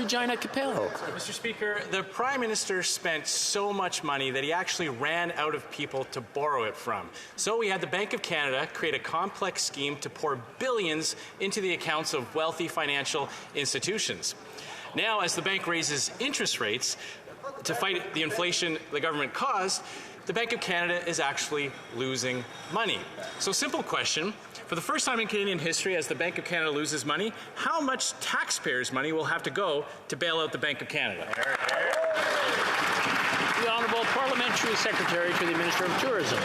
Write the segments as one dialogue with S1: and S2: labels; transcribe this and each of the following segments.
S1: Regina Capel.
S2: Mr. Speaker, the Prime Minister spent so much money that he actually ran out of people to borrow it from. So we had the Bank of Canada create a complex scheme to pour billions into the accounts of wealthy financial institutions. Now, as the bank raises interest rates to fight the inflation the government caused, the Bank of Canada is actually losing money. So, simple question. For the first time in Canadian history, as the Bank of Canada loses money, how much taxpayers' money will have to go to bail out the Bank of Canada?
S1: The Honourable Parliamentary Secretary to the Minister of Tourism.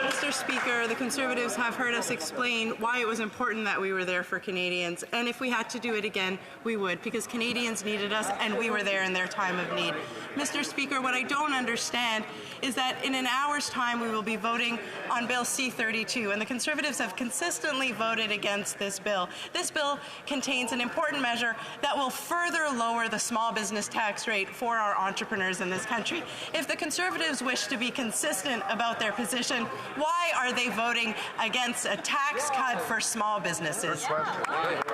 S3: Mr. Speaker, the Conservatives have heard us explain why it was important that we were there for Canadians, and if we had to do it again, we would, because Canadians needed us and we were there in their time of need. Mr. Speaker, what I don't understand is that in an hour's time we will be voting on Bill C-32, and the Conservatives have consistently voted against this bill. This bill contains an important measure that will further lower the small business tax rate for our entrepreneurs in this country. If the Conservatives wish to be consistent about their position, why are they voting against a tax cut for small businesses?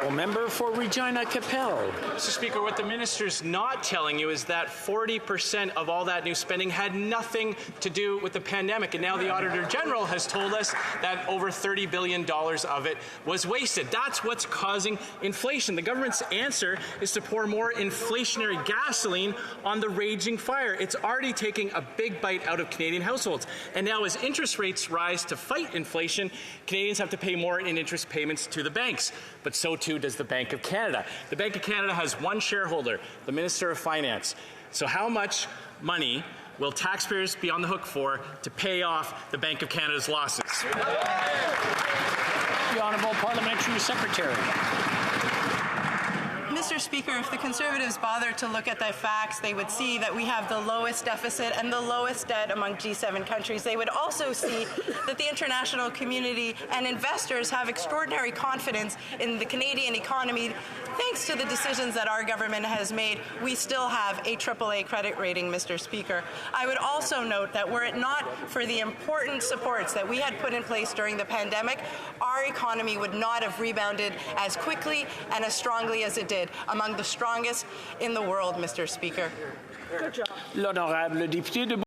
S1: Well, member for Regina Capel.
S2: Mr. Speaker, what the minister's not telling you is that 40% of all that new spending had nothing to do with the pandemic, and now the Auditor General has told us that over $30 billion of it was wasted. That's what's causing inflation. The government's answer is to pour more inflationary gasoline on the raging fire. It's already taking a big bite out of Canadian households, and now as interest rates rise to fight inflation, Canadians have to pay more in interest payments to the banks. But so too does the Bank of Canada. The Bank of Canada has one shareholder, the Minister of Finance. So how much money will taxpayers be on the hook for to pay off the Bank of Canada's losses?
S1: The Honourable Parliamentary Secretary.
S3: Mr. Speaker, if the Conservatives bothered to look at the facts, they would see that we have the lowest deficit and the lowest debt among G7 countries. They would also see that the international community and investors have extraordinary confidence in the Canadian economy. Thanks to the decisions that our government has made, we still have a AAA credit rating, Mr. Speaker. I would also note that were it not for the important supports that we had put in place during the pandemic, our economy would not have rebounded as quickly and as strongly as it did, among the strongest in the world, Mr. Speaker.
S1: L'honorable député de